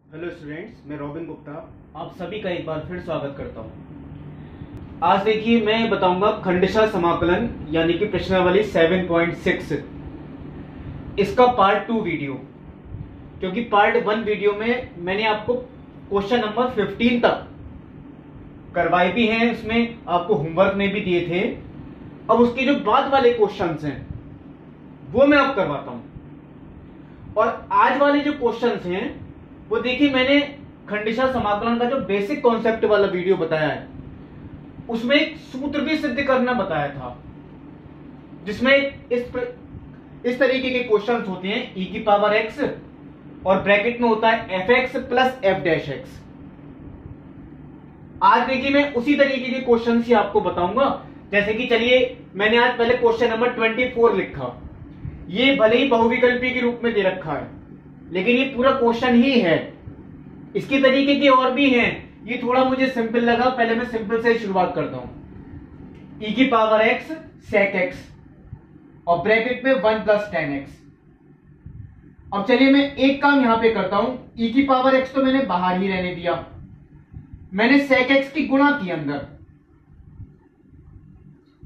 Hello students, मैं robin Gupta आप सभी का एक बार फिर स्वागत करता हूं। आज देखिए मैं बताऊंगा खंडशः समाकलन यानी कि प्रश्नावली 7.6 इसका पार्ट 2 वीडियो, क्योंकि पार्ट 1 वीडियो में मैंने आपको क्वेश्चन नंबर 15 तक करवाए भी हैं, उसमें आपको होमवर्क में भी दिए थे। अब उसके जो बाद वाले क्वेश्चंस हैं वो मैं अब करवाता हूं। और आज वाले जो क्वेश्चंस हैं वो देखिए, मैंने खंडशः समाकलन का जो बेसिक कॉन्सेप्ट वाला वीडियो बताया है उसमें एक सूत्र भी सिद्ध करना बताया था, जिसमें इस तरीके के क्वेश्चंस होते हैं e की पावर x और ब्रैकेट में होता है fx plus f dash x। आज देखिए मैं उसी तरीके के क्वेश्चन ही आपको बताऊंगा। जैसे कि चलिए, मैंने आज पहले क्वेश्चन नंबर 24 लिखा। ये भले ही बहुविकल्पी के रूप में दे रखा है, लेकिन ये पूरा क्वेश्चन ही है। इसके तरीके के और भी हैं, ये थोड़ा मुझे सिंपल लगा, पहले मैं सिंपल से शुरुआत करता हूं। e की पावर x sec x और ब्रैकेट में 1 प्लस tan x। अब चलिए मैं एक काम यहां पे करता हूं। e की पावर x तो मैंने बाहर ही रहने दिया, मैंने sec x की गुणा की अंदर,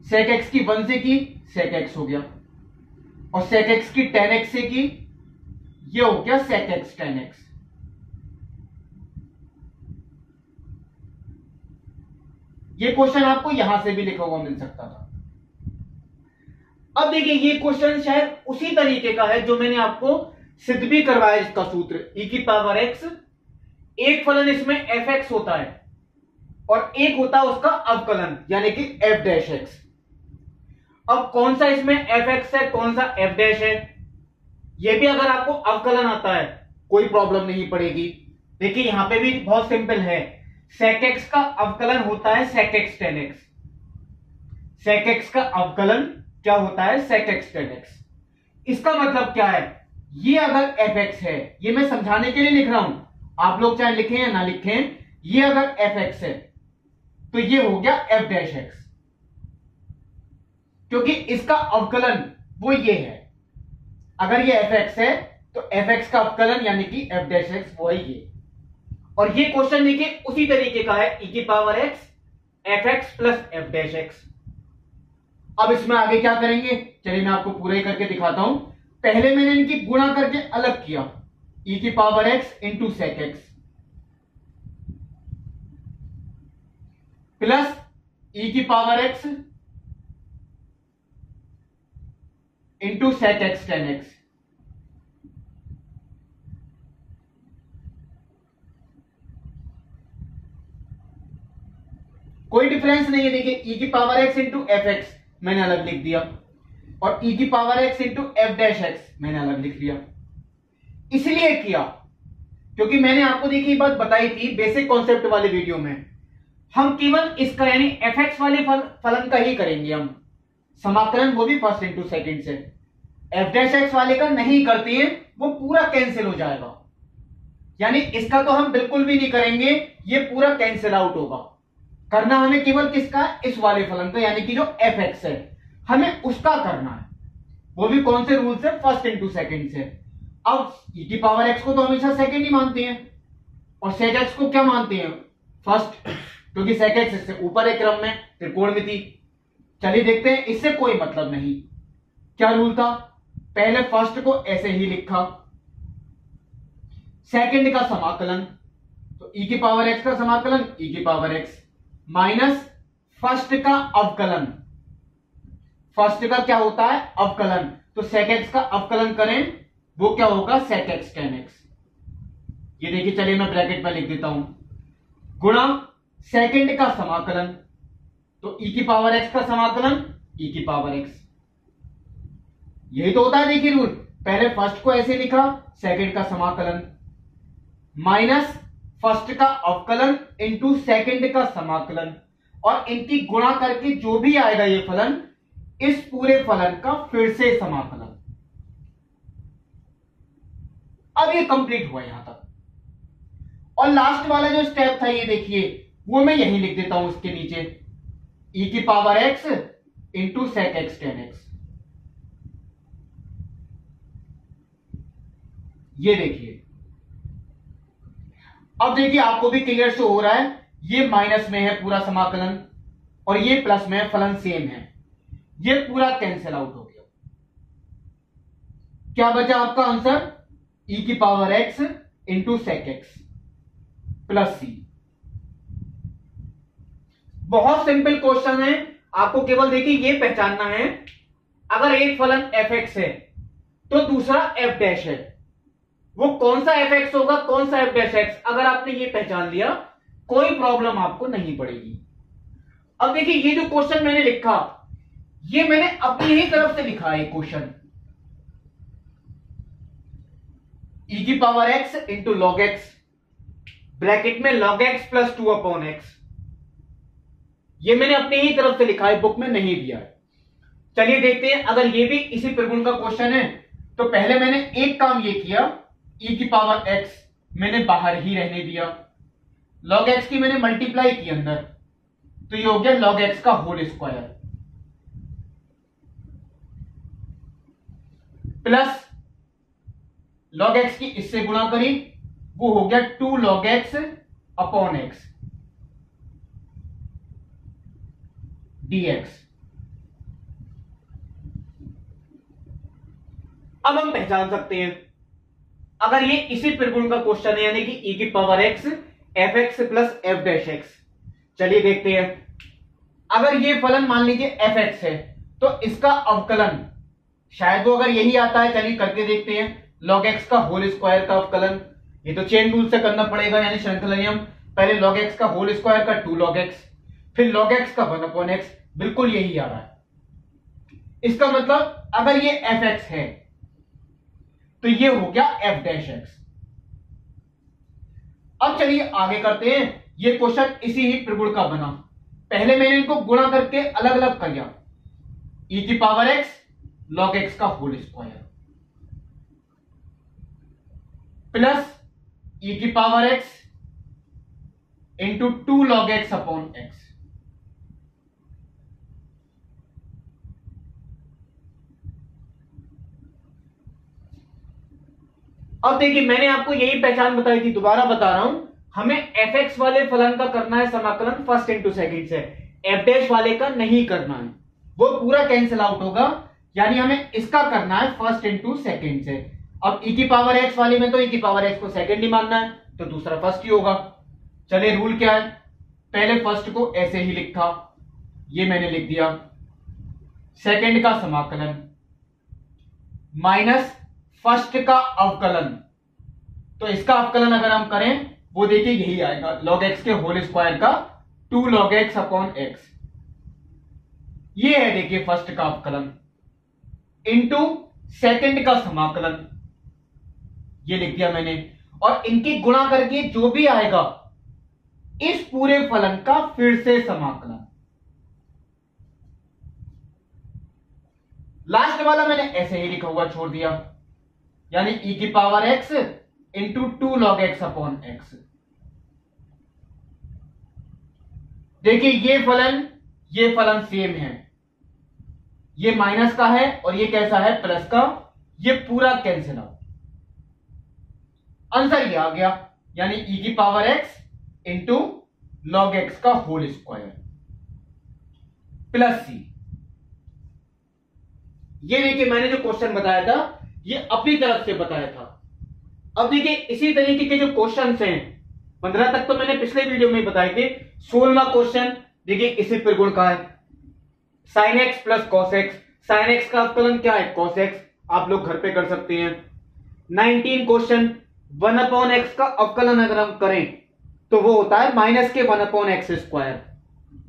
sec x की 1 से की sec x हो गया, और sec x की tan x से की, ये हो गया sec x tan x। ये क्वेश्चन आपको यहां से भी लिखा हुआ मिल सकता था। अब देखिए, ये क्वेश्चन शायद उसी तरीके का है जो मैंने आपको सिद्ध भी करवाया। इसका सूत्र e की पावर x, एक फलन इसमें fx होता है और एक होता है उसका अवकलन यानी कि f डैश x। अब कौन सा इसमें fx है, कौन सा f डैश है, यह भी अगर आपको अवकलन आता है कोई प्रॉब्लम नहीं पड़ेगी। देखिए यहां पे भी बहुत सिंपल है, sec x का अवकलन होता है sec x tan x। sec x का अवकलन क्या होता है, sec x tan x। इसका मतलब क्या है, ये अगर fx है, ये मैं समझाने के लिए लिख रहा हूं, आप लोग चाहे लिखें या ना लिखें, ये अगर fx है तो ये हो गया f डैश x, क्योंकि इसका अवकलन वो ये है। अगर ये fx है तो fx का अवकलन यानी कि f डैश x वो है ये। और ये क्वेश्चन देखिए उसी तरीके का है, e की power x fx plus f dash x। अब इसमें आगे क्या करेंगे, चलिए मैं आपको पूरा ही करके दिखाता हूं। पहले मैंने इनकी गुणा करके अलग किया, e की power x into sec x plus e की power x into sec x tan x। कोई डिफरेंस नहीं है। देखिए e की power x into F x मैंने अलग लिख दिया, और e की power x into F dash x मैंने अलग लिख लिया। इसलिए किया क्योंकि मैंने आपको देखिए बात बताई थी बेसिक कॉन्सेप्ट वाले वीडियो में, हम केवल इसका यानी fx वाले फलन का ही करेंगे हम समाकलन, वो भी फर्स्ट इंटू सेकंड से। f डैश एक्स वाले का नहीं करते हैं, वो पूरा कैंसिल हो जाएगा। यानी इसका तो हम बिल्कुल भी नहीं करेंगे, ये पूरा कैंसिल आउट होगा। करना हमें केवल किसका, इस वाले फलन का, यानी कि जो fx है हमें उसका करना है, वो भी कौन से रूल से, फर्स्ट इंटू सेकंड से। अब e की पावर x को तो हमेशा सेकंड ही मानते हैं, और sec x को क्या मानते हैं, फर्स्ट, क्योंकि sec x इससे ऊपर है क्रम में, त्रिकोणमिति। चलिए देखते हैं, इससे कोई मतलब नहीं। क्या रूल था, पहले फर्स्ट को ऐसे ही लिखा, सेकंड का समाकलन, तो e की पावर x का समाकलन e की पावर x माइनस फर्स्ट का अवकलन। फर्स्ट का क्या होता है, अवकलन, तो sec x का अवकलन करें वो क्या होगा, sec x tan x। ये देखिए, चलिए मैं ब्रैकेट में लिख देता हूं, गुणा सेकंड का समाकलन, तो e की पावर x का समाकलन e की पावर x। यही तो होता है देखिए रूल, पहले फर्स्ट को ऐसे लिखा, सेकंड का समाकलन माइनस फर्स्ट का अवकलन इंटू सेकंड का समाकलन, और इनकी गुणा करके जो भी आएगा ये फलन, इस पूरे फलन का फिर से समाकलन। अब ये कंप्लीट हुआ यहां तक, और लास्ट वाला जो स्टेप था ये देखिए, वो मैं यहीं लिख देता हूं इसके नीचे, e की power x into sec x tan x। ये देखिए अब देखिए आपको भी क्लियर से हो रहा है, ये माइनस में है पूरा समाकलन और ये प्लस में है, फलन सेम है, ये पूरा कैंसिल आउट हो गया। क्या बचा आपका आंसर? e की power x into sec x plus c. बहुत सिंपल क्वेश्चन है, आपको केवल देखिए ये पहचानना है, अगर एक फलन fx है तो दूसरा f डैश है, वो कौन सा fx होगा, कौन सा f डैश x, अगर आपने ये पहचान लिया कोई प्रॉब्लम आपको नहीं पड़ेगी। अब देखिए ये जो क्वेश्चन मैंने लिखा, ये मैंने अपनी ही तरफ से लिखा है क्वेश्चन, e की power x into log x, bracket में log x plus 2 upon x, ये मैंने अपनी ही तरफ से लिखा है, बुक में नहीं दिया है। चलिए देखते हैं, अगर ये भी इसी त्रिगुण का क्वेश्चन है तो पहले मैंने एक काम ये किया, e की पावर x मैंने बाहर ही रहने दिया, log x की मैंने मल्टीप्लाई की अंदर, तो ये हो गया log x का whole square plus log x की इससे गुणा करी, वो हो गया 2 log x upon x dx। अब हम पहचान सकते हैं, अगर ये इसी त्रिगुण का क्वेश्चन है, यानी कि e की power x F x plus F dash x. चलिए देखते हैं, अगर ये फलन मान लीजिए एफ एक्स है तो इसका अवकलन शायद वो अगर यही आता है, चलिए करके देखते हैं, log x का होल स्क्वायर का अवकलन, ये तो चेन रूल से करना पड़ेगा, यानी श्रृंखला नियम, पहले log x का होल स्क्वायर का 2 log x, फिर log x का 1 अपॉन x, बिल्कुल यही आ रहा है। इसका मतलब अगर ये एफ एक्स है तो ये हो गया एफ डैश एक्स। अब चलिए आगे करते हैं, ये क्वेश्चन इसी ही त्रिगुण का बना, पहले मैंने इनको गुणा करके अलग अलग किया, e की पावर x log x का होल स्क्वायर प्लस e की power x into 2 log x upon x। अब देखिए मैंने आपको यही पहचान बताई थी, दोबारा बता रहा हूं, हमें fx वाले फलन का करना है समाकलन फर्स्ट इंटू सेकंड से, f डैश वाले का नहीं करना है, वो पूरा कैंसिल आउट होगा, यानी हमें इसका करना है फर्स्ट इंटू सेकंड से। अब e की पावर x वाली में तो e की पावर x को सेकंड ही मानना है, तो दूसरा फर्स्ट ही होगा। चलिए रूल क्या है, पहले फर्स्ट को ऐसे ही लिखा, ये मैंने लिख दिया, सेकंड का समाकलन माइनस फर्स्ट का अवकलन, तो इसका अवकलन अगर हम करें वो देखिए यही आएगा, log x के होल स्क्वायर का 2 log x अपॉन x, ये है देखिए फर्स्ट का अवकलन इंटू सेकंड का समाकलन, ये लिख दिया मैंने, और इनकी गुणा करके जो भी आएगा इस पूरे फलन का फिर से समाकलन। लास्ट वाला मैंने ऐसे ही लिखा हुआ छोड़ दिया, यानी e की power x into 2 log x upon x। देखिए ये फलन सेम है, ये माइनस का है और ये कैसा है, प्लस का, ये पूरा कैंसिल आउट, आंसर ये आ गया, यानी e की power x into log x का होल स्क्वायर प्लस c। ये देखिए मैंने जो क्वेश्चन बताया था ये अपनी तरफ से बताया था। अब देखिए इसी तरीके के जो क्वेश्चंस हैं, 15 तक तो मैंने पिछले वीडियो में बताए थे, 16वां क्वेश्चन देखिए इसी त्रिगुण का है, sin x plus cos x, sin x का अवकलन क्या है, cos x, आप लोग घर पे कर सकते हैं। 19 क्वेश्चन 1 अपॉन x का अवकलन अगर हम करें तो वो होता है माइनस के 1 अपॉन एक्स स्क्वायर,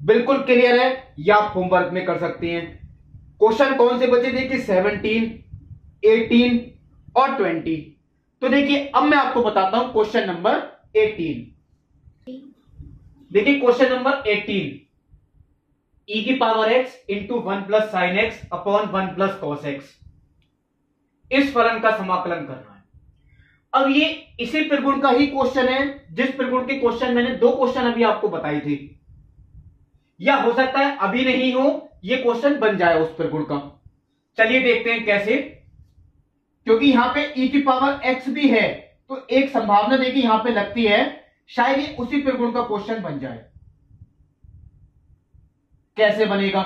बिल्कुल क्लियर है, या आप होमवर्क में कर सकते हैं। क्वेश्चन कौन से बचे देखिए, 17, 18 और 20। तो देखिए अब मैं आपको बताता हूं क्वेश्चन नंबर 18। देखिए क्वेश्चन नंबर 18, e की power x into 1 plus sine x upon 1 plus cos x, इस फलन का समाकलन करना है। अब ये इसी त्रिगुण का ही क्वेश्चन है, जिस त्रिगुण के क्वेश्चन मैंने 2 क्वेश्चन अभी आपको बताई थी, या हो सकता है अभी नहीं हो, ये क्वेश्चन बन जाए उस त्रिगुण का। चलिए देखते हैं कैसे, क्योंकि यहां पे e की पावर x भी है तो एक संभावना देखिए यहां पे लगती है शायद ये उसी त्रिगुण का क्वेश्चन बन जाए। कैसे बनेगा?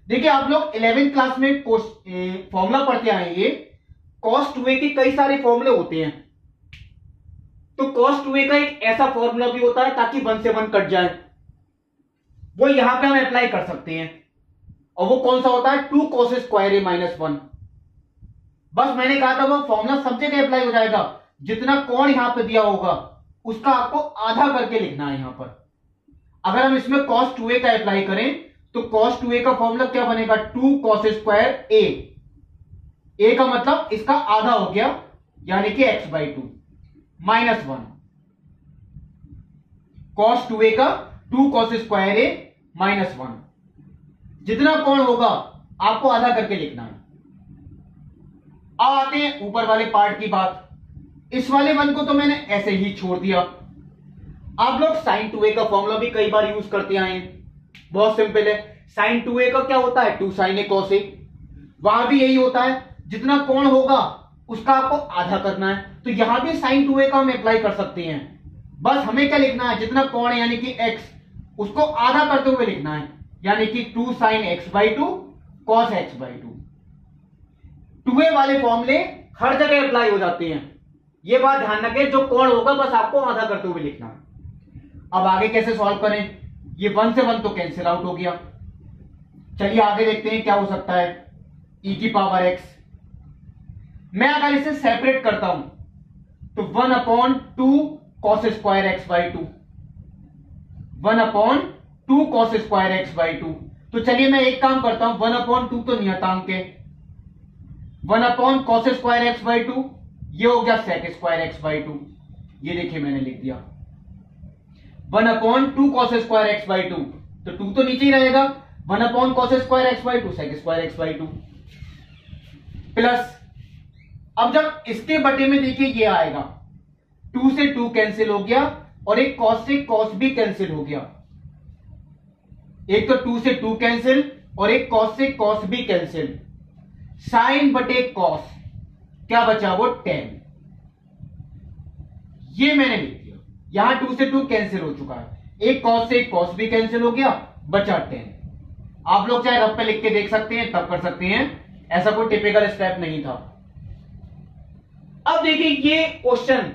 देखिए आप लोग 11वीं क्लास में फॉर्मूला पढ़ते आएंगे, cos 2a के कई सारे फॉर्मूले होते हैं। तो cos 2a का एक ऐसा फॉर्मूला भी होता है ताकि 1 से 1 कट जाए, वो यहां पे हम अप्लाई कर सकते हैं। और वो कौन सा होता है? 2 cos स्क्वायर a माइनस 1। बस मैंने कहा था वो फॉर्मूला सब जगह अप्लाई हो जाएगा। जितना कोण यहां पे दिया होगा उसका आपको आधा करके लिखना है यहां पर। अगर हम इसमें cos 2a का अप्लाई करें तो cos 2a का फॉर्मूला क्या बनेगा? 2 cos स्क्वायर a। a का मतलब इसका आधा हो गया, यानी कि x/2 माइनस 1। cos 2a का 2 cos स्क्वायर a माइनस 1। जितना कोण होगा आपको आधा करके लिखना है। अब आते हैं ऊपर वाले पार्ट की बात। इस वाले 1 को तो मैंने ऐसे ही छोड़ दिया। आप लोग sin 2a का फॉर्मूला भी कई बार यूज करते आए हैं, बहुत सिंपल है। sin 2a का क्या होता है? 2 sin a cos a। वहां भी यही होता है, जितना कोण होगा उसका आपको आधा करना है। तो यहां भी sin 2a का हम अप्लाई कर सकते हैं। बस हमें क्या लिखना है? जितना कोण है यानी कि x, उसको आधा करते हुए लिखना है, यानी कि 2 sin x/2 cos x/2। 2a वाले फॉर्मूले हर जगह अप्लाई हो जाते हैं, ये बात ध्यान रखें। जो कोण होगा बस आपको आधा करते हुए लिखना है। अब आगे कैसे सॉल्व करें? ये 1 से 1 तो कैंसिल आउट हो गया। चलिए आगे देखते हैं क्या हो सकता है। e की पावर x, मैं अगर इसे सेपरेट करता हूं तो 1/2 cos square x/2, 1/2 cos square x/2। तो चलिए मैं एक काम करता हूं, 1/2 तो नियतांक है, 1 cos स्क्वायर x/2 ये हो गया sec स्क्वायर x/2। ये देखिए मैंने लिख दिया 1/2 cos स्क्वायर x/2, तो 2 तो नीचे ही रहेगा, 1 cos square x/2 sec square x/2 plus. अब जब इसके बटे में देखिए ये आएगा, 2 से 2 कैंसिल हो गया और एक cos से cos भी कैंसिल हो गया। एक तो 2 से 2 कैंसिल और एक cos से cos भी कैंसिल। साइन बटे cos क्या बचा? वो tan। ये मैंने लिख दिया। यहां 2 से 2 कैंसिल हो चुका है, एक cos से एक cos भी कैंसिल हो गया, बचा tan। आप लोग चाहे रफ पे लिख के देख सकते हैं, तब कर सकते हैं, ऐसा कोई टिपिकल स्टेप नहीं था। अब देखिए ये क्वेश्चन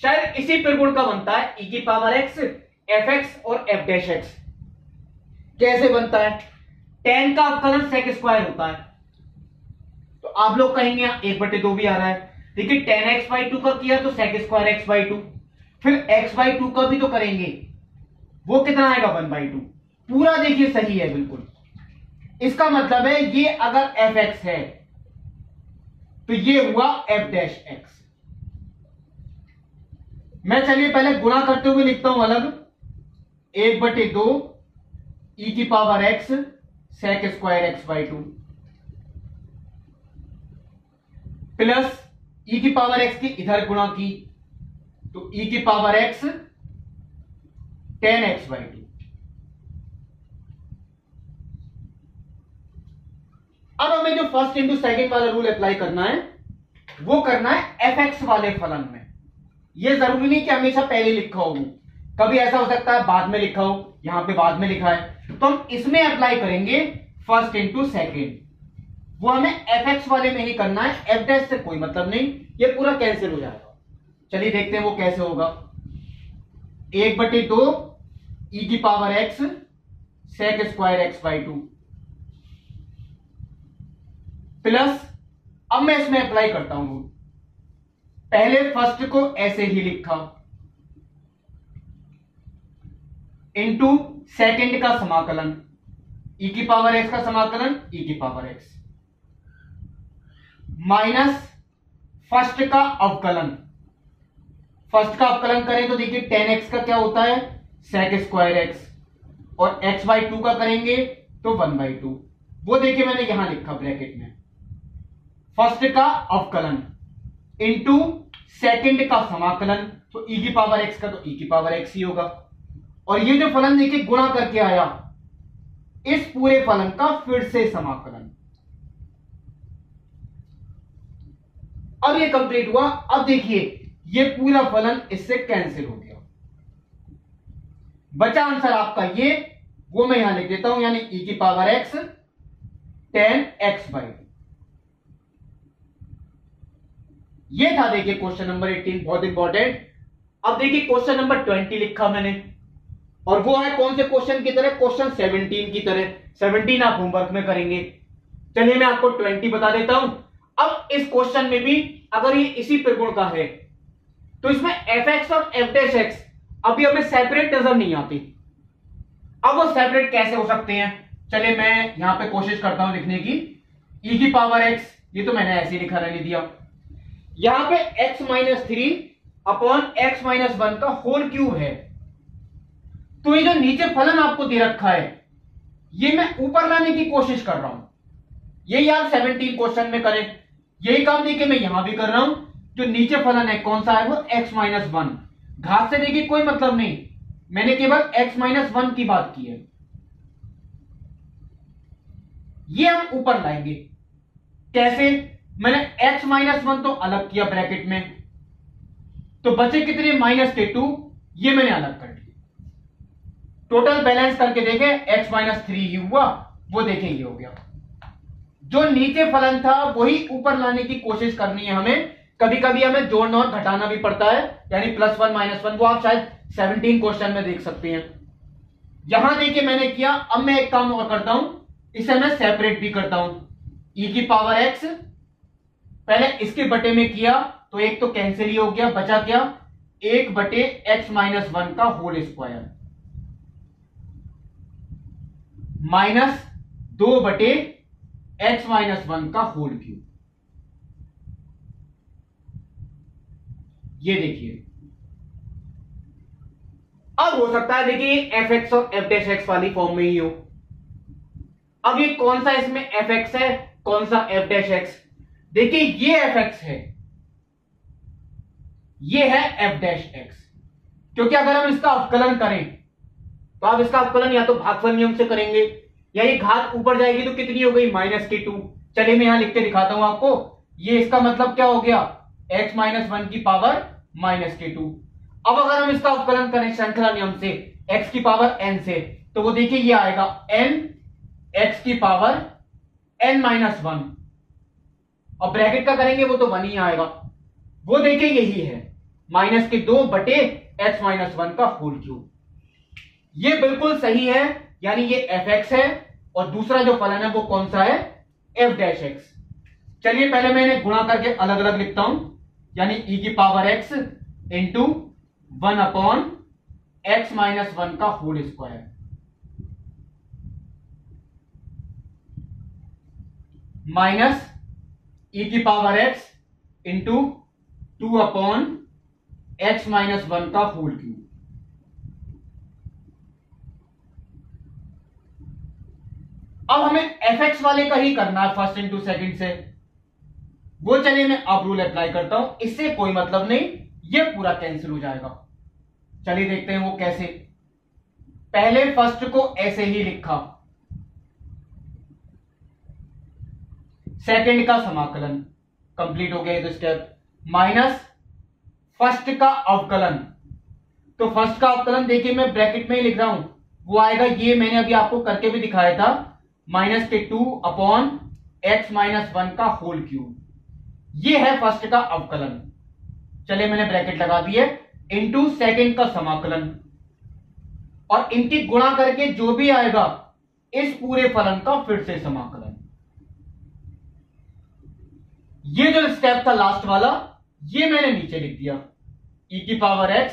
शायद इसी त्रिगुण का बनता है, e की पावर x, fx और f'(x). कैसे बनता है? tan का अवकलन sec स्क्वायर होता है। तो आप लोग कहेंगे 1/2 भी आ रहा है। देखिए tan x/2 का किया तो sec स्क्वायर x/2, फिर x/2 का भी तो करेंगे, वो कितना आएगा? 1/2। पूरा देखिए सही है बिल्कुल। इसका मतलब है ये अगर fx है तो ये हुआ f'(x). मैं चलिए पहले गुणा करते हुए लिखता हूं अलग, 1/2 e की power x sec square x/2 plus e की पावर x की इधर गुणा की तो e की पावर x tan x/2। अब हमें जो फर्स्ट इंटू सेकेंड वाला रूल अप्लाई करना है वो करना है fx वाले फलन में। ये जरूरी नहीं कि हमेशा पहले लिखा हो, कभी ऐसा हो सकता है बाद में लिखा हो, यहां पे बाद में लिखा है, तो हम इसमें अप्लाई करेंगे फर्स्ट इंटू सेकेंड। वो हमें fx वाले में ही करना है, f' से कोई मतलब नहीं, ये पूरा कैंसिल हो जाएगा। चलिए देखते हैं वो कैसे होगा। 1/2 e की power x sec square x/2 plus, अब मैं इसमें अप्लाई करता हूं रूल। पहले फर्स्ट को ऐसे ही लिखा, इनटू सेकंड का समाकलन, e की पावर x का समाकलन e की पावर x माइनस फर्स्ट का अवकलन। फर्स्ट का अवकलन करें तो देखिए tan x का क्या होता है? sec स्क्वायर x, और x/2 का करेंगे तो 1/2। वो देखिए मैंने यहां लिखा ब्रैकेट में, फर्स्ट का अवकलन इनटू सेकंड का समाकलन, तो e की पावर x का तो e की पावर x ही होगा। और ये जो फलन देखिए गुणा करके आया, इस पूरे फलन का फिर से समाकलन। अब ये कंप्लीट हुआ। अब देखिए ये पूरा फलन इससे कैंसिल हो गया। बचा आंसर आपका ये, वो मैं यहां लिख देता हूं, यानी e की पावर x tan x/2। ये था देखिए क्वेश्चन नंबर 18, बहुत इंपॉर्टेंट। अब देखिए क्वेश्चन नंबर 20 लिखा मैंने, और वो है कौन से क्वेश्चन की तरह, क्वेश्चन 17 की तरह। 17 आप होमवर्क में करेंगे। चलिए मैं आपको 20 बता देता हूं। अब इस क्वेश्चन में भी अगर ये इसी त्रिकोण का है तो इसमें fx और f' अभी हमें सेपरेट नजर नहीं आती। अब वो सेपरेट कैसे हो सकते हैं, चलिए मैं यहां पे कोशिश करता हूं लिखने की। e की पावर x, ये तो मैंने ऐसे ही लिखा रहने दिया। यहां पे x-3 अपॉन x-1 का होल क्यूब है। तो ये जो नीचे फलन आपको दे रखा है, ये मैं ऊपर लाने की कोशिश कर रहा हूं। यही आप 17 क्वेश्चन में करें, यही काम देखिए मैं यहां भी कर रहा हूं। जो नीचे फलन है कौन सा है, वो x-1। घात से देखिए कोई मतलब नहीं, मैंने केवल x-1 की बात की है। ये हम ऊपर लाएंगे कैसे, मैंने x-1 तो अलग किया ब्रैकेट में, तो बचे कितने -k2, ये मैंने अलग कर दिया। टोटल बैलेंस करके देखें, x-3 ही हुआ, वो देखें ये हो गया। जो नीचे फलन था वही ऊपर लाने की कोशिश करनी है हमें। कभी कभी हमें जोड़ना और घटाना भी पड़ता है, यानी +1 -1, वो आप शायद 17 क्वेश्चन में देख सकते हैं। यहां देखिए मैंने किया। अब मैं एक काम और करता हूं, इसे मैं सेपरेट भी करता हूं। e की पावर x पहले इसके बटे में किया तो एक तो कैंसिल ही हो गया, बचा क्या, 1/x-1 का होल स्क्वायर माइनस 2/x-1 का होल क्यूब। ये देखिए, अब हो सकता है देखिए fx और f' वाली फॉर्म में ही हो। अब ये कौन सा इसमें fx है, कौन सा f'? देखिए ये fx है, ये है f', क्योंकि अगर हम इसका अवकलन करें तो आप इसका अवकलन या तो भागफल नियम से करेंगे, या ये घात ऊपर जाएगी तो कितनी हो गई, -k2। चलिए मैं यहां लिख के दिखाता हूं आपको। ये इसका मतलब क्या हो गया, x-1 की पावर -k2। अब अगर हम इसका अवकलन करें श्रृंखला नियम से x की पावर n से, तो वो देखिए ये आएगा n x की पावर n-1, और ब्रैकेट का करेंगे वो तो 1 ही आएगा। वो देखिए यही है -2/x-1 का होल क्यूब। ये बिल्कुल सही है, यानी ये fx है, और दूसरा जो फलन है वो कौन सा है, f'। चलिए पहले मैं इन्हें गुणा करके अलग अलग लिखता हूं, यानी e की पावर x इंटू 1/x-1 का होल स्क्वायर माइनस e की पावर x इंटू 2/x-1 का होल क्यूब। अब हमें fx वाले का ही करना है फर्स्ट इंटू सेकंड से, वो चलिए मैं अब रूल अप्लाई करता हूं, इससे कोई मतलब नहीं, ये पूरा कैंसिल हो जाएगा। चलिए देखते हैं वो कैसे। पहले फर्स्ट को ऐसे ही लिखा, सेकंड का समाकलन कंप्लीट हो गया ये तो स्टेप, माइनस फर्स्ट का अवकलन। तो फर्स्ट का अवकलन देखिए मैं ब्रैकेट में ही लिख रहा हूं, वो आएगा, ये मैंने अभी आपको करके भी दिखाया था, -k2/x-1 का होल क्यूब। ये है फर्स्ट का अवकलन, चलिए मैंने ब्रैकेट लगा दिए, इंटू सेकंड का समाकलन, और इनकी गुणा करके जो भी आएगा इस पूरे फलन का फिर से समाकलन। ये जो स्टेप था लास्ट वाला, ये मैंने नीचे लिख दिया, e की पावर x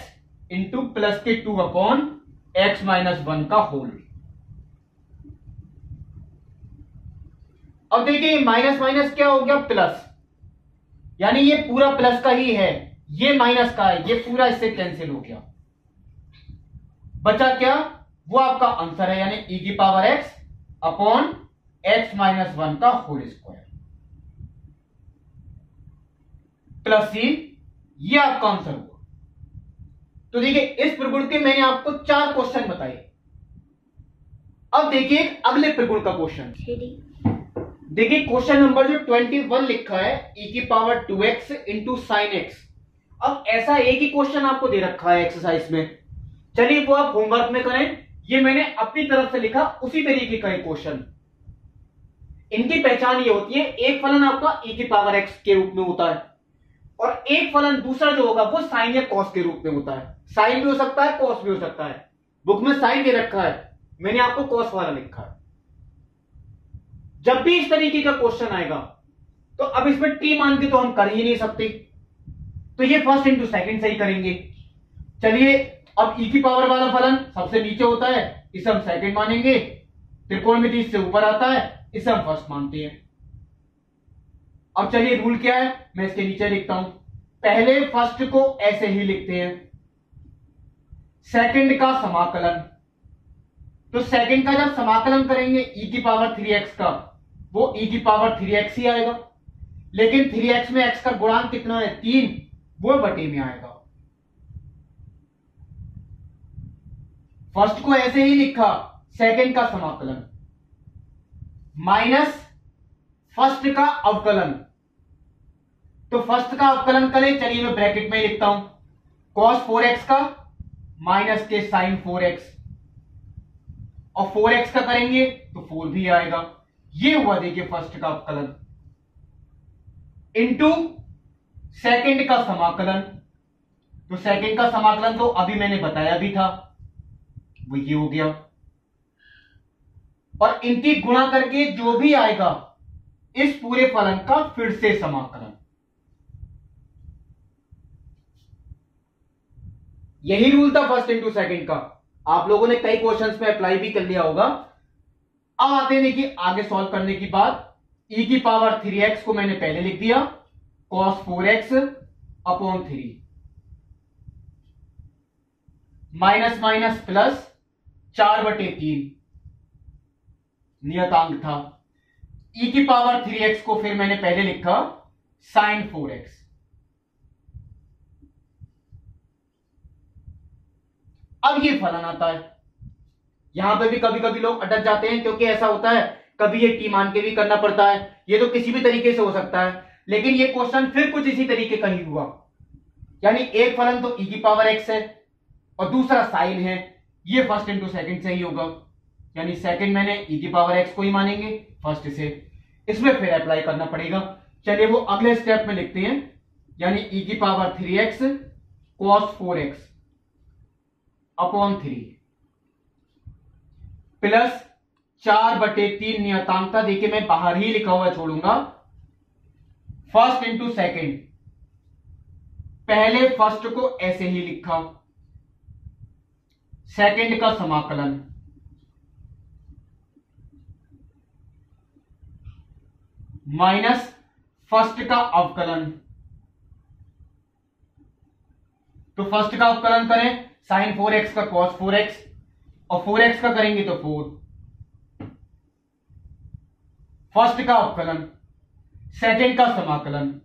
इंटू +k2/x-1 का होल। अब देखिए माइनस माइनस क्या हो गया, प्लस, यानी ये पूरा प्लस का ही है, ये माइनस का है, ये पूरा इससे कैंसिल हो गया। बचा क्या, वो आपका आंसर है, यानी e की पावर x अपॉन x-1 का होल स्क्वायर प्लस c, ये आपका आंसर हुआ। तो देखिए इस त्रिगुण के मैंने आपको 4 क्वेश्चन बताए। अब देखिए अगले त्रिगुण का क्वेश्चन, देखिए क्वेश्चन नंबर जो 21 लिखा है, e की power 2x into sine x अब ऐसा एक ही क्वेश्चन आपको दे रखा है एक्सरसाइज में, चलिए वो आप होमवर्क में करें। ये मैंने अपनी तरफ से लिखा उसी तरीके का एक क्वेश्चन। इनकी पहचान ये होती है, एक फलन आपका e की पावर x के रूप में होता है और एक फलन दूसरा जो होगा वो साइन या कॉस के रूप में होता है। साइन भी हो सकता है, कॉस भी हो सकता है। बुक में साइन दे रखा है, मैंने आपको कॉस वाला लिखा है। जब भी इस तरीके का क्वेश्चन आएगा तो अब इसमें t मान के तो हम कर ही नहीं सकते, तो ये फर्स्ट इंटू सेकंड से ही करेंगे। चलिए अब e की पावर वाला फलन सबसे नीचे होता है, इसे हम सेकंड मानेंगे। त्रिकोणमिति इससे ऊपर आता है, इसे हम फर्स्ट मानते हैं। अब चलिए रूल क्या है, मैं इसके नीचे लिखता हूं। पहले फर्स्ट को ऐसे ही लिखते हैं, सेकंड का समाकलन। तो सेकंड का जब समाकलन करेंगे e की पावर 3x का, वो e की पावर 3x ही आएगा। लेकिन 3x में x का गुणांक कितना है, 3, वो बटे में आएगा। फर्स्ट को ऐसे ही लिखा, सेकंड का समाकलन माइनस फर्स्ट का अवकलन। तो फर्स्ट का अवकलन करें, चलिए मैं ब्रैकेट में लिखता हूं, cos 4x का माइनस के साइन 4x, और 4x का करेंगे तो 4 भी आएगा। ये हुआ देखिए फर्स्ट का अवकलन इंटू सेकंड का समाकलन। तो सेकंड का समाकलन तो अभी मैंने बताया भी था, वो ये हो गया। और इनकी गुणा करके जो भी आएगा इस पूरे फलन का फिर से समाकलन। यही रूल था फर्स्ट इंटू सेकंड का, आप लोगों ने कई क्वेश्चंस में अप्लाई भी कर लिया होगा। अब आते हैं देखिए आगे सॉल्व करने की बात। e की पावर 3x को मैंने पहले लिख दिया, cos 4x upon 3, minus minus plus 4/3 नियतांक था। e की पावर 3x को फिर मैंने पहले लिखा साइन 4x। अब ये फलन आता है, यहां पे भी कभी कभी लोग अटक जाते हैं, क्योंकि ऐसा होता है कभी ये टी मान के भी करना पड़ता है। ये तो किसी भी तरीके से हो सकता है, लेकिन ये क्वेश्चन फिर कुछ इसी तरीके का ही हुआ। यानी एक फलन तो e की पावर x है और दूसरा साइन है, ये फर्स्ट इंटू सेकंड से ही होगा। यानी सेकंड मैंने e की पावर x को ही मानेंगे फर्स्ट से, इसमें फिर अप्लाई करना पड़ेगा। चलिए वो अगले स्टेप में लिखते हैं, यानी e की power 3x cos 4x upon 3 plus 4/3 नियतांकता। देखिए मैं बाहर ही लिखा हुआ छोड़ूंगा, फर्स्ट इंटू सेकंड। पहले फर्स्ट को ऐसे ही लिखा, सेकंड का समाकलन माइनस फर्स्ट का अवकलन। तो फर्स्ट का अवकलन करें, साइन 4x का cos 4x, और 4x का करेंगे तो 4। फर्स्ट का अवकलन, सेकंड का समाकलन,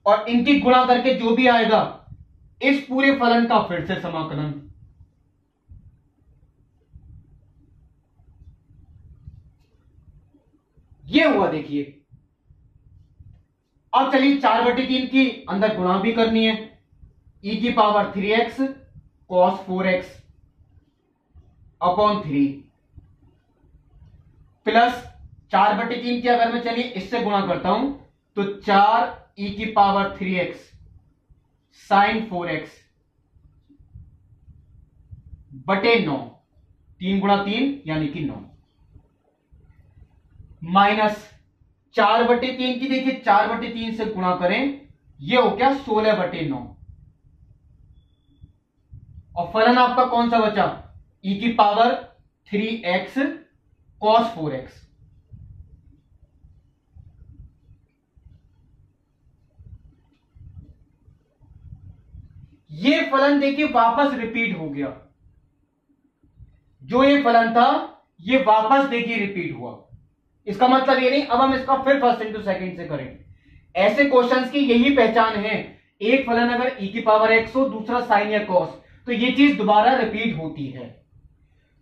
और इनकी गुणा करके जो भी आएगा इस पूरे फलन का फिर से समाकलन। ये हुआ देखिए। अब चलिए 4/3 की अंदर गुणा भी करनी है, e की power 3x cos 4x upon 3 plus 4/3 की अगर मैं चलिए इससे गुणा करता हूं तो 4 e की पावर 3x साइन 4x बटे 9, 3 गुणा 3 यानी कि 9, माइनस 4/3 की। देखिए 4/3 से गुणा करें, ये हो गया 16/9, और फलन आपका कौन सा बचा, e की पावर 3x cos 4x। ये फलन देखिए वापस रिपीट हो गया, जो ये फलन था ये वापस देखिए रिपीट हुआ। इसका मतलब ये नहीं अब हम इसका फिर फर्स्ट इंटू सेकंड से करें। ऐसे क्वेश्चंस की यही पहचान है, एक फलन अगर e की पावर x हो, दूसरा साइन या कॉस, तो ये चीज दोबारा रिपीट होती है।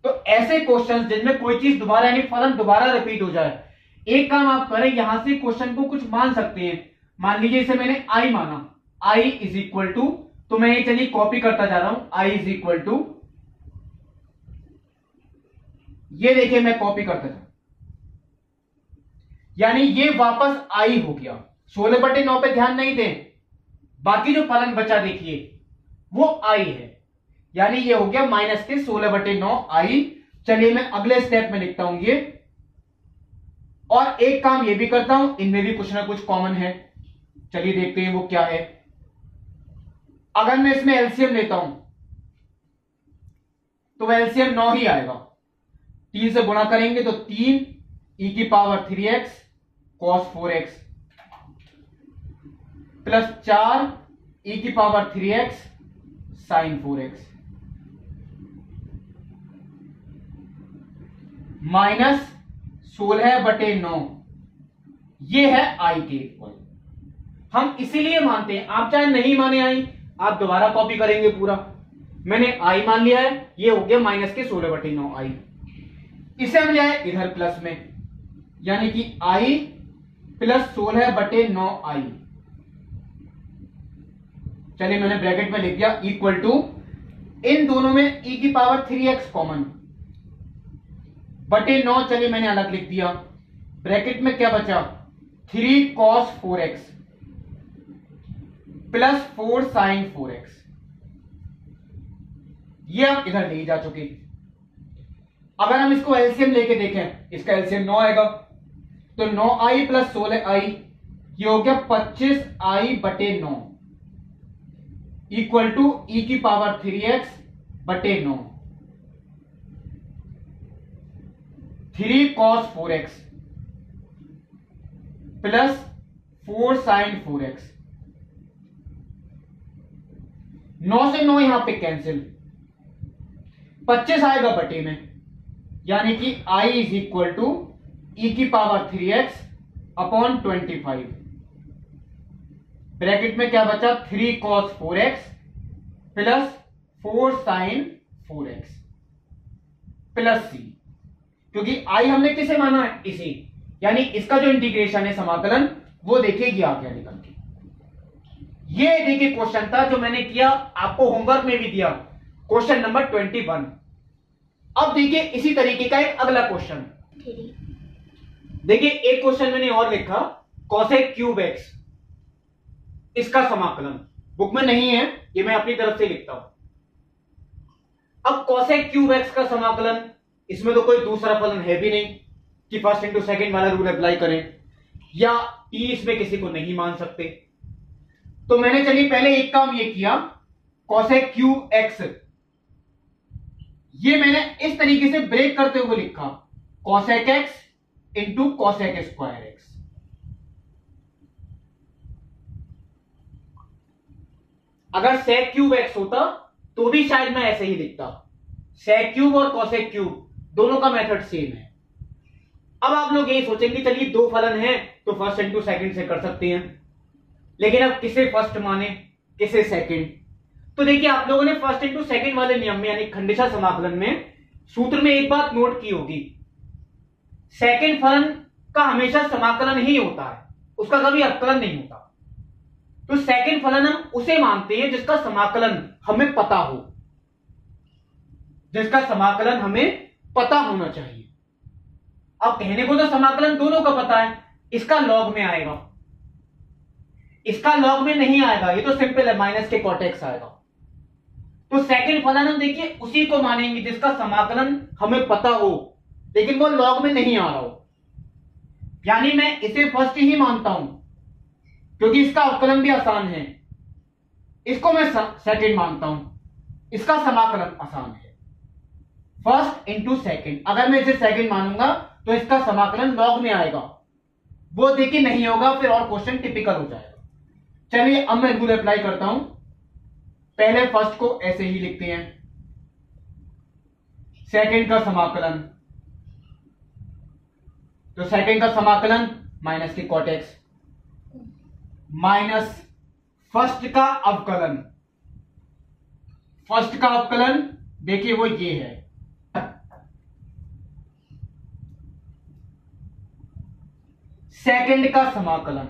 तो ऐसे क्वेश्चन जिनमें कोई चीज दोबारा यानी फलन दोबारा रिपीट हो जाए, एक काम आप करें, यहां से क्वेश्चन को कुछ मान सकते हैं। मान लीजिए इसे मैंने आई माना, आई इज इक्वल टू, तो मैं ये चलिए कॉपी करता जा रहा हूं, आई इज इक्वल टू, ये देखिए मैं कॉपी करता जा, यानी ये वापस आई हो गया। 16/9 पे ध्यान नहीं दें, बाकी जो फलन बचा देखिए वो आई है, यानी ये हो गया माइनस के 16/9 आई। चलिए मैं अगले स्टेप में लिखता हूं ये, और एक काम ये भी करता हूं, इनमें भी कुछ ना कुछ कॉमन है। चलिए देखते हैं वो क्या है। अगर मैं इसमें एलसीएम लेता हूं तो वह एलसीएम 9 ही आएगा। 3 से गुणा करेंगे तो 3 e की power 3x cos 4x plus 4 e की power 3x sin 4x minus 16/9, ये है आई के इक्वल। हम इसीलिए मानते हैं, आप चाहे नहीं माने आई, आप दोबारा कॉपी करेंगे पूरा। मैंने आई मान लिया है, ये हो गया माइनस के 16/9 आई। इसे हम ले आए इधर प्लस में, यानी कि आई प्लस 16/9 आई। चलिए मैंने ब्रैकेट में लिख दिया इक्वल टू, इन दोनों में e की पावर 3x कॉमन बटे 9, चलिए मैंने अलग लिख दिया। ब्रैकेट में क्या बचा, 3 cos 4x plus 4 sin 4x, ये हम इधर ले जा चुके। अगर हम इसको एलसीएम लेके देखें, इसका एलसीएम 9 आएगा, तो 9i प्लस 16i, ये हो गया 25i/9 इक्वल टू e की power 3x/9, 3 cos 4x plus 4 sin 4x। 9 से 9 यहां पे कैंसिल, 25 आएगा बटे में, यानी कि i is equal to e की पावर 3x अपॉन 25। ब्रैकेट में क्या बचा, 3 cos 4x plus 4 sin 4x plus c, क्योंकि i हमने किसे माना है, इसी, यानी इसका जो इंटीग्रेशन है समाकलन, वो देखिए ये आ गया निकल के। ये देखिए क्वेश्चन था जो मैंने किया, आपको होमवर्क में भी दिया, क्वेश्चन नंबर 21। अब देखिए इसी तरीके का एक अगला क्वेश्चन, देखिए एक क्वेश्चन मैंने और लिखा, cosec क्यूब x, इसका समाकलन बुक में नहीं है, ये मैं अपनी तरफ से लिखता हूं। अब cosec क्यूब x का समाकलन, इसमें तो कोई दूसरा फलन है भी नहीं कि फर्स्ट इंटू सेकेंड वाला रूल अप्लाई करें, या t इसमें किसी को नहीं मान सकते। तो मैंने चलिए पहले एक काम ये किया, cosec क्यूब x, ये मैंने इस तरीके से ब्रेक करते हुए लिखा, cosec x into cosec square x। अगर sec क्यूब x होता तो भी शायद मैं ऐसे ही लिखता, sec क्यूब और cosec क्यूब दोनों का मेथड सेम है। अब आप लोग यही सोचेंगे चलिए दो फलन हैं तो फर्स्ट इंटू सेकंड से कर सकते हैं, लेकिन अब किसे फर्स्ट माने किसे सेकंड। तो देखिए आप लोगों ने फर्स्ट इंटू सेकंड वाले नियम में यानी खंडिशा समाकलन में सूत्र में एक बात नोट की होगी, सेकंड फलन का हमेशा समाकलन ही होता है, उसका कभी अवकलन नहीं होता। तो सेकंड फलन हम उसे मानते हैं जिसका समाकलन हमें पता हो, जिसका समाकलन हमें पता होना चाहिए। अब कहने को तो समाकलन दोनों का पता है, इसका लॉग में आएगा, इसका लॉग में नहीं आएगा, ये तो सिंपल है, माइनस के cot x आएगा। तो सेकंड फलन हम देखिए उसी को मानेंगे जिसका समाकलन हमें पता हो लेकिन वो लॉग में नहीं आ रहा हो, यानी मैं इसे फर्स्ट ही मानता हूं क्योंकि इसका अवकलन भी आसान है, इसको मैं सेकंड मानता हूं, इसका समाकलन आसान है। फर्स्ट इंटू सेकंड, अगर मैं इसे सेकंड मानूंगा तो इसका समाकलन लॉग में आएगा, वो देखिए नहीं होगा, फिर और क्वेश्चन टिपिकल हो जाएगा। चलिए अब मैं रूल अप्लाई करता हूं, पहले फर्स्ट को ऐसे ही लिखते हैं, सेकंड का समाकलन, तो सेकंड का समाकलन माइनस के cot x माइनस फर्स्ट का अवकलन, फर्स्ट का अवकलन देखिए वो ये है, सेकंड का समाकलन,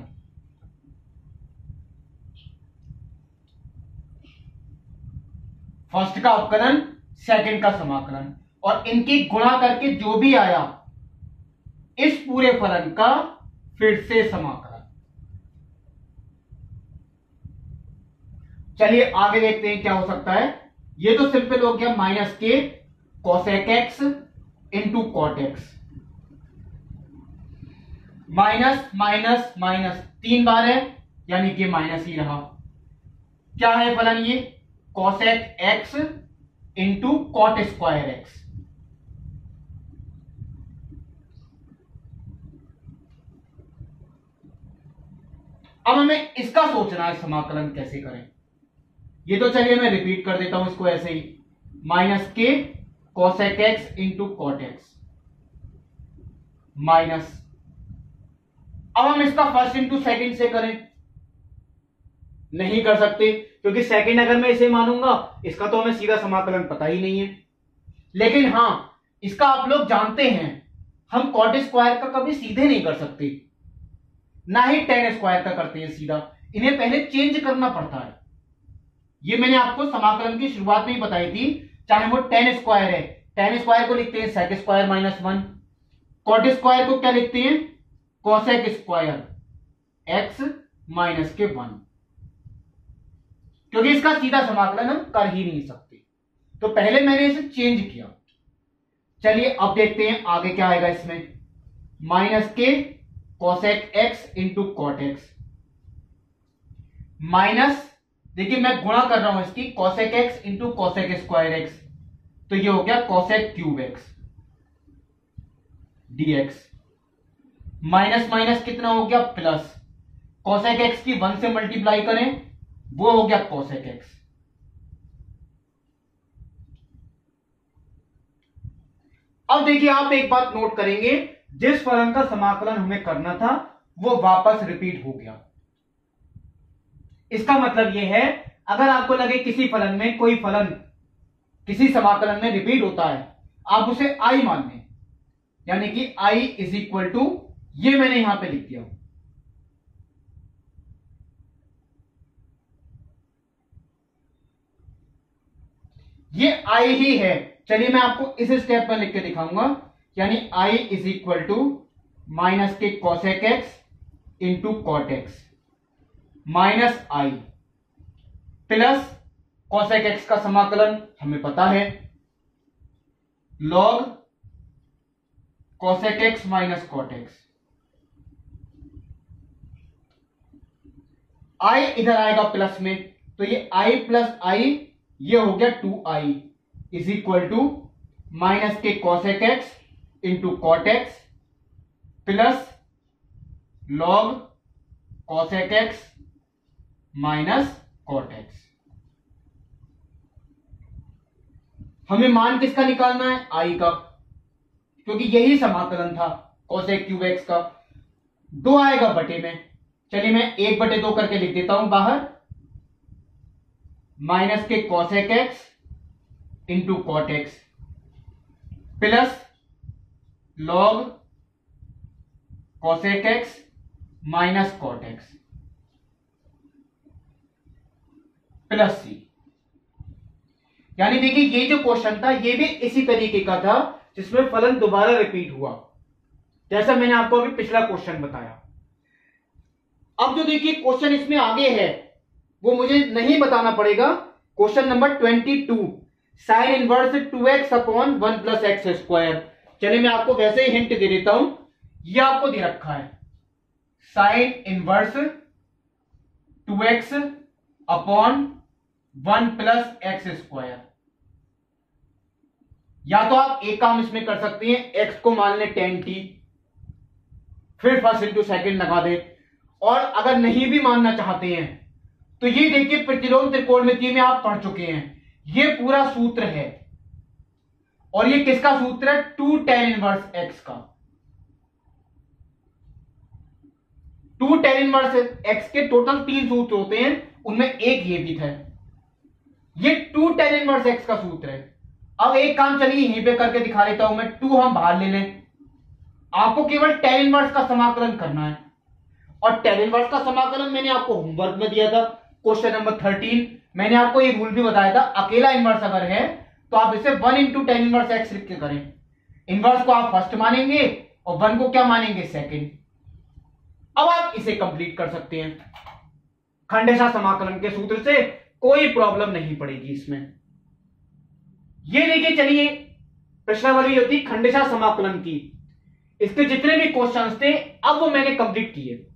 फर्स्ट का अवकलन, सेकंड का समाकलन, और इनकी गुणा करके जो भी आया इस पूरे फलन का फिर से समाकलन। चलिए आगे देखते हैं क्या हो सकता है। ये तो सिंपल हो गया, माइनस के cosec x into cot x, minus minus minus 3 बार है यानी कि माइनस ही रहा। क्या है फलन ये, cosec x into cot square x. अब हमें इसका सोचना है समाकलन कैसे करें। ये तो चलिए मैं रिपीट कर देता हूं इसको ऐसे ही, माइनस के cosec x into cot x minus. अब हम इसका फर्स्ट इंटू सेकंड से करें, नहीं कर सकते क्योंकि सेकंड अगर मैं इसे मानूंगा इसका तो हमें सीधा समाकलन पता ही नहीं है। लेकिन हां, इसका आप लोग जानते हैं हम कॉट स्क्वायर का कभी सीधे नहीं कर सकते, ना ही टेन स्क्वायर का करते हैं सीधा, इन्हें पहले चेंज करना पड़ता है। ये मैंने आपको समाकलन की शुरुआत में ही बताई थी, चाहे वो टेन स्क्वायर है, टेन स्क्वायर को लिखते हैं sec square minus 1, cot square को क्या लिखते हैं, कोसेक स्क्वायर एक्स माइनस के 1, क्योंकि इसका सीधा समाकलन हम कर ही नहीं सकते, तो पहले मैंने इसे चेंज किया। चलिए अब देखते हैं आगे क्या आएगा इसमें, माइनस के cosec x into cot x minus, देखिए मैं गुणा कर रहा हूं इसकी, cosec x into cosec square x, तो ये हो गया cosec cube x dx, minus minus कितना हो गया प्लस, कोसेक एक्स की 1 से मल्टीप्लाई करें वो हो गया कोसेक एक्स। अब देखिए आप एक बात नोट करेंगे, जिस फलन का समाकलन हमें करना था वो वापस रिपीट हो गया। इसका मतलब यह है अगर आपको लगे किसी फलन में कोई फलन किसी समाकलन में रिपीट होता है, आप उसे आई मान लें, यानी कि आई इज इक्वल टू, ये मैंने यहां पे लिख दिया, ये आई ही है। चलिए मैं आपको इस स्टेप में लिख के दिखाऊंगा, यानी I is equal to minus के cosec x into cot x minus I plus cosec x का समाकलन हमें पता है, log cosec x minus cot x, I इधर आएगा प्लस में, तो ये आई प्लस आई ये हो गया 2i is equal to minus के cosec x into cot x plus log cosec x minus cot x. हमें मान किसका निकालना है, आई का, क्योंकि यही समाकलन था कोसेक क्यूब एक्स का। 2 आएगा बटे में, चलिए मैं 1/2 करके लिख देता हूं बाहर, माइनस के cosec x into cot x plus log cosec x minus cot x plus c. यानी देखिए ये जो क्वेश्चन था ये भी इसी तरीके का था जिसमें फलन दोबारा रिपीट हुआ, जैसा मैंने आपको अभी पिछला क्वेश्चन बताया। अब जो देखिए क्वेश्चन इसमें आगे है वो मुझे नहीं बताना पड़ेगा, question number 22, sine inverse 2x upon 1 plus x square. चलिए मैं आपको वैसे ही हिंट दे देता हूं, ये आपको दे रखा है sine inverse 2x upon 1 plus x square. या तो आप एक काम इसमें कर सकते हैं, x को मान लें tan t, फिर फर्स्ट इंटू सेकेंड लगा दें, और अगर नहीं भी मानना चाहते हैं तो ये देखिए प्रतिलोम त्रिकोणमिति में आप पढ़ चुके हैं, ये पूरा सूत्र है, और ये किसका सूत्र है, 2 tan इनवर्स x का। 2 tan इनवर्स x के टोटल 3 सूत्र होते हैं, उनमें एक ये भी था, ये 2 tan इनवर्स x का सूत्र है। अब एक काम चलिए यहीं पे करके दिखा देता हूं मैं, 2 हम बाहर ले लें, आपको केवल tan इनवर्स का समाकलन करना है, और tan इनवर्स का समाकलन मैंने आपको होमवर्क में दिया था क्वेश्चन नंबर 13। मैंने आपको ये रूल भी बताया था, अकेला इनवर्स अगर है तो आप इसे 1 इंटू tan इनवर्स x लिख के करें। इनवर्स को आप फर्स्ट मानेंगे और 1 को क्या मानेंगे, सेकंड। अब आप इसे कंप्लीट कर सकते हैं खंडेशा समाकलन के सूत्र से, कोई प्रॉब्लम नहीं पड़ेगी इसमें। ये देखिए, चलिए प्रश्नावली होती खंडेशा समाकलन की, इसके जितने भी क्वेश्चंस थे अब वो मैंने कंप्लीट किए।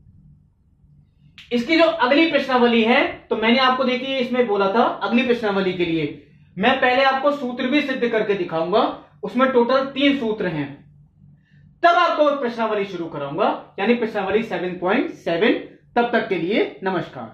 इसकी जो अगली प्रश्नावली है, तो मैंने आपको देखिए इसमें बोला था अगली प्रश्नावली के लिए मैं पहले आपको सूत्र भी सिद्ध करके दिखाऊंगा, उसमें टोटल 3 सूत्र हैं, तब आपको प्रश्नावली शुरू कराऊंगा, यानी प्रश्नावली 7.7। तब तक के लिए नमस्कार।